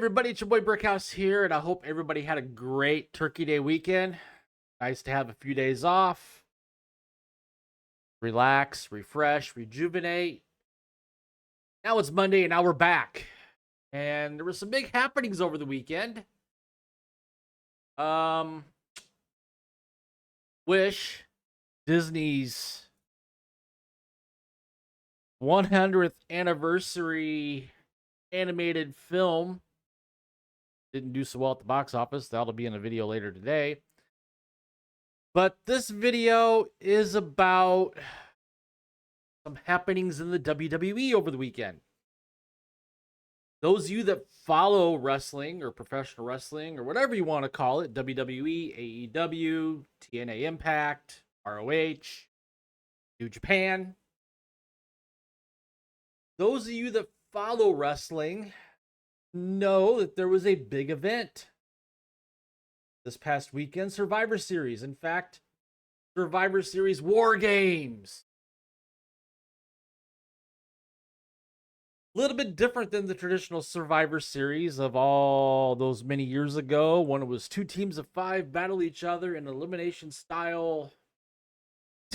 everybody? It's your boy Brickhouse here, and I hope everybody had a great Turkey Day weekend. Nice to have a few days off, relax, refresh, rejuvenate. Now it's Monday, and now we're back. And there were some big happenings over the weekend. Wish Disney's 100th anniversary animated film didn't do so well at the box office. That'll be in a video later today. But this video is about some happenings in the WWE over the weekend. Those of you that follow wrestling or professional wrestling or whatever you want to call it, WWE, AEW, TNA Impact, ROH, New Japan. Those of you that follow wrestling know that there was a big event this past weekend, Survivor Series. In fact, Survivor Series War Games. A little bit different than the traditional Survivor Series of all those many years ago, when it was 2 teams of 5 battle each other in an elimination style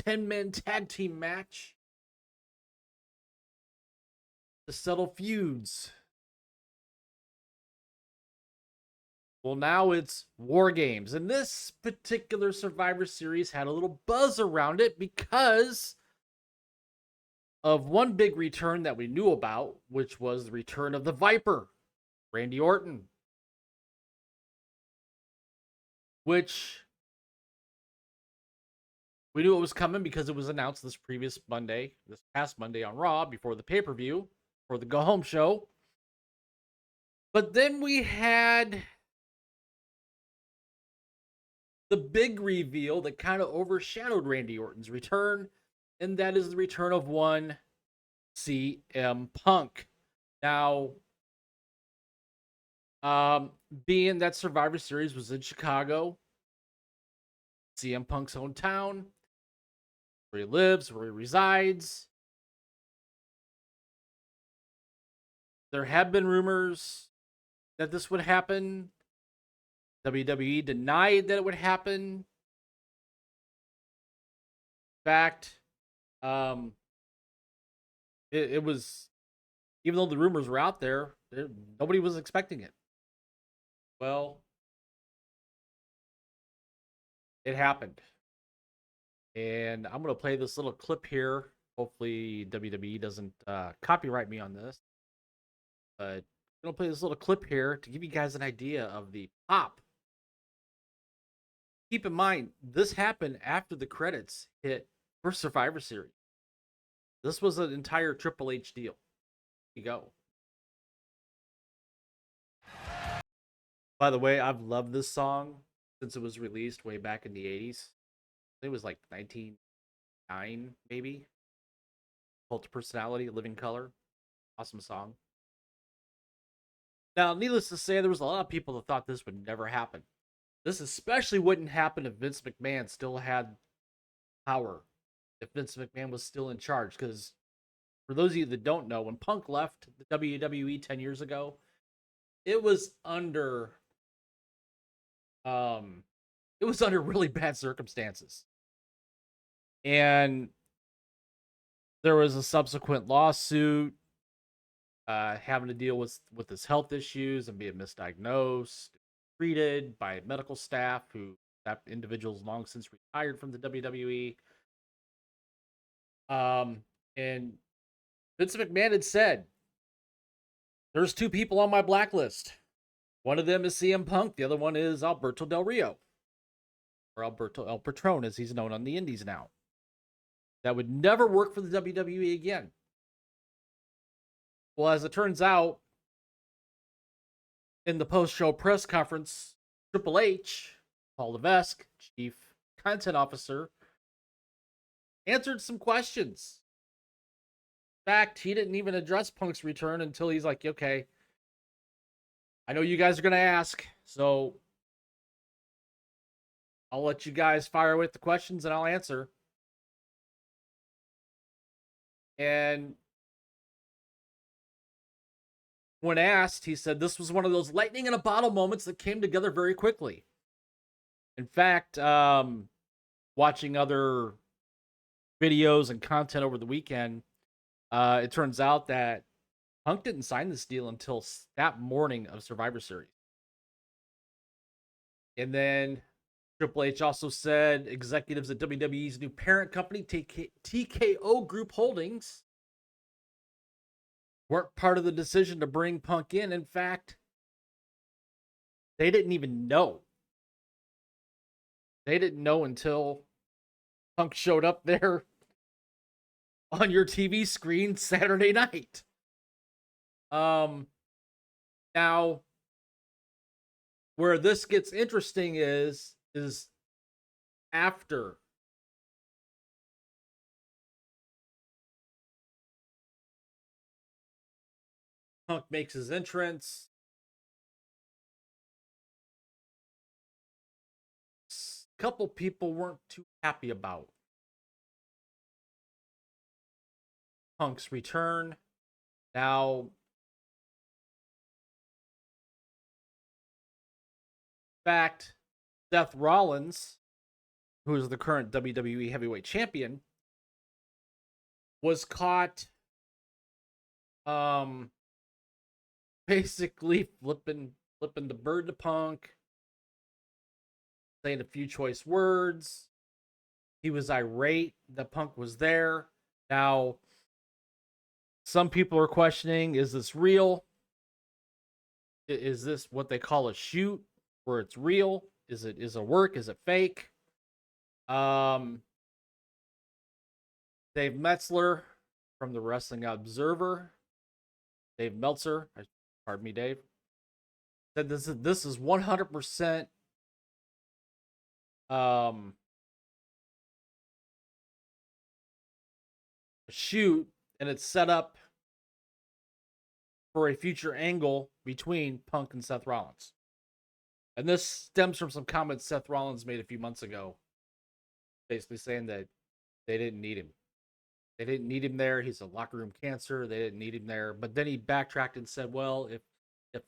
10-man tag team match to settle feuds. Well, now it's War Games. And this particular Survivor Series had a little buzz around it because of one big return that we knew about, which was the return of the Viper, Randy Orton. Which we knew it was coming because it was announced this past Monday on Raw, before the pay-per-view, for the go-home show. But then we had the big reveal that kind of overshadowed Randy Orton's return, and that is the return of one CMPunk. Now, being that Survivor Series was in Chicago, CMPunk's hometown, where he lives, where he resides, there have been rumors that this would happen. WWE denied that it would happen. In fact, it was, even though the rumors were out there, nobody was expecting it. Well, it happened. And I'm going to play this little clip here. Hopefully WWE doesn't copyright me on this. But I'm going to play this little clip here to give you guys an idea of the pop. Keep in mind, this happened after the credits hit for Survivor Series. This was an entire Triple H deal. Here you go. By the way, I've loved this song since it was released way back in the 80s. It was like 1999, maybe. Cult of Personality, Living Color. Awesome song. Now, needless to say, there was a lot of people that thought this would never happen. This especially wouldn't happen if Vince McMahon still had power. If Vince McMahon was still in charge. Because for those of you that don't know, when Punk left the WWE 10 years ago, it was under really bad circumstances. And there was a subsequent lawsuit having to deal with his health issues and being misdiagnosed, treated by medical staff that individual's long since retired from the WWE. And Vince McMahon had said, there's 2 people on my blacklist. One of them is CM Punk. The other one is Alberto Del Rio. Or Alberto El Patron, as he's known on the indies now. That would never work for the WWE again. Well, as it turns out, in the post-show press conference, Triple H, Paul Levesque, Chief Content Officer, answered some questions. In fact, he didn't even address Punk's return until he's like, okay, I know you guys are going to ask, so I'll let you guys fire with the questions and I'll answer. And when asked, he said this was one of those lightning in a bottle moments that came together very quickly. In fact, watching other videos and content over the weekend, it turns out that Punk didn't sign this deal until that morning of Survivor Series. And then Triple H also said executives at WWE's new parent company, TKO Group Holdings, weren't part of the decision to bring Punk in. In fact, they didn't even know. They didn't know until Punk showed up there on your TV screen Saturday night. Now, where this gets interesting is after Punk makes his entrance. A couple people weren't too happy about Punk's return. Now, in fact, Seth Rollins, who is the current WWE Heavyweight Champion, was caught basically flipping the bird to Punk, saying a few choice words. He was irate that Punk was there. Now, some people are questioning, is this real? Is this what they call a shoot, where it's real? Is it work? Is it fake? Dave Metzler from the Wrestling Observer, Dave Meltzer, pardon me, Dave, said this is 100% a shoot, and it's set up for a future angle between Punk and Seth Rollins. And this stems from some comments Seth Rollins made a few months ago, basically saying that they didn't need him. They didn't need him there. He's a locker room cancer. They didn't need him there. But then he backtracked and said, well, if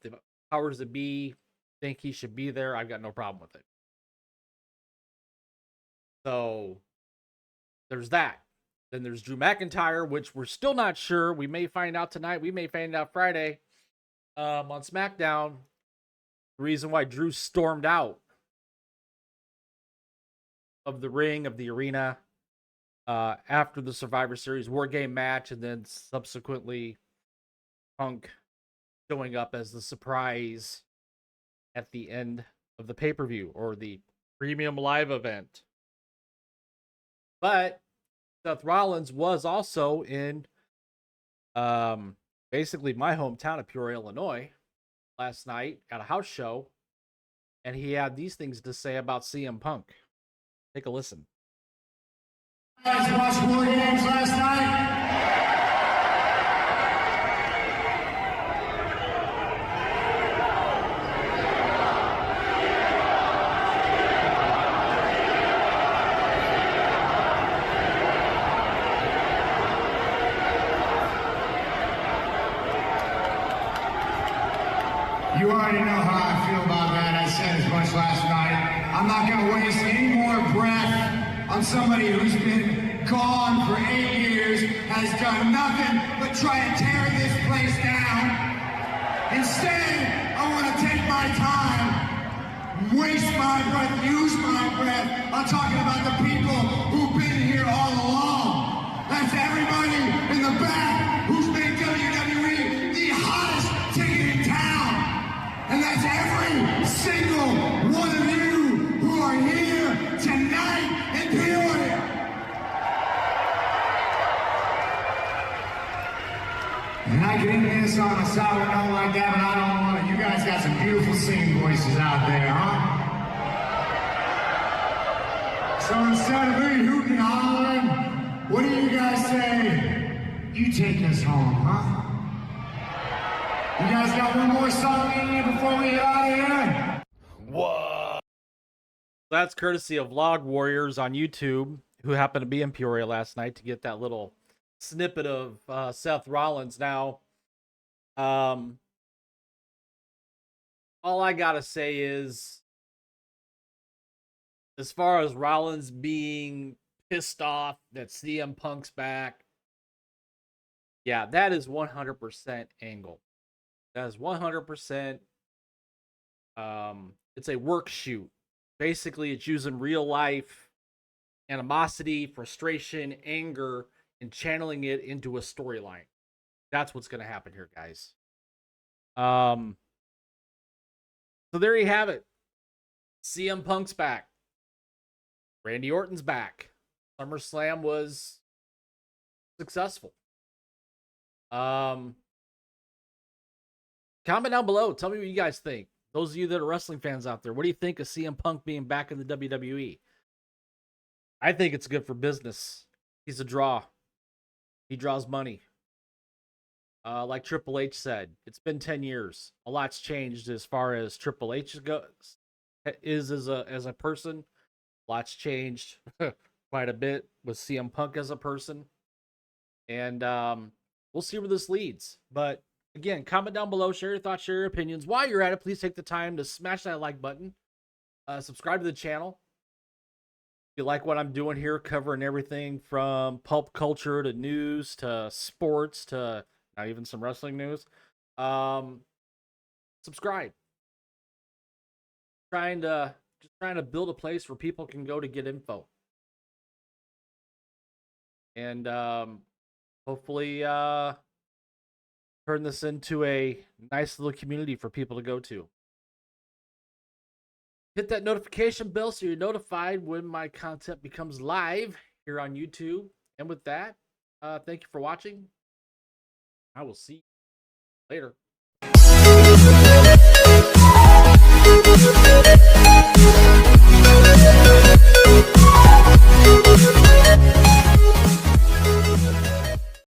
the powers that be think he should be there, I've got no problem with it. So there's that. Then there's Drew McIntyre, which we're still not sure. We may find out tonight. We may find out Friday on SmackDown. The reason why Drew stormed out of the ring, of the arena, after the Survivor Series War Game match, and then subsequently Punk showing up as the surprise at the end of the pay-per-view or the premium live event. But Seth Rollins was also in basically my hometown of Peoria, Illinois, last night at a house show, and he had these things to say about CM Punk. Take a listen. You guys watched War Games last night? You already know how I feel about that. I said as much last night. I'm not going to waste any more breath on somebody who's been gone for 8 years, has done nothing but try to tear this place down. Instead, I want to take my time, waste my breath, use my breath on talking about the people who've been here all along. That's everybody in the back who's made WWE the hottest ticket in town. And that's every single one of you who are here tonight in Peoria. And I get into this on a sour note like that, but I don't want it. You guys got some beautiful singing voices out there, huh? So instead of me hooting and hollering, what do you guys say? You take us home, huh? You guys got one more song in you before we get out of here? Whoa. That's courtesy of Vlog Warriors on YouTube, who happened to be in Peoria last night to get that little snippet of Seth Rollins. Now, all I gotta say is, as far as Rollins being pissed off that CM Punk's back, yeah, that is 100% angle. That is 100%. It's a work shoot. Basically, it's using real life animosity, frustration, anger, and channeling it into a storyline. That's what's going to happen here, guys. So there you have it. CM Punk's back. Randy Orton's back. SummerSlam was successful. Comment down below. Tell me what you guys think. Those of you that are wrestling fans out there, what do you think of CM Punk being back in the WWE? I think it's good for business. He's a draw. He draws money. Like Triple H said, it's been 10 years. A lot's changed as far as Triple H is as a person. A lot's changed quite a bit with CM Punk as a person. And we'll see where this leads. But again, comment down below, share your thoughts, share your opinions. While you're at it, please take the time to smash that like button. Subscribe to the channel. If you like what I'm doing here, covering everything from pulp culture to news to sports to not even some wrestling news, subscribe. Just trying to build a place where people can go to get info. And hopefully turn this into a nice little community for people to go to. Hit that notification bell so you're notified when my content becomes live here on YouTube. And with that, thank you for watching. I will see you later.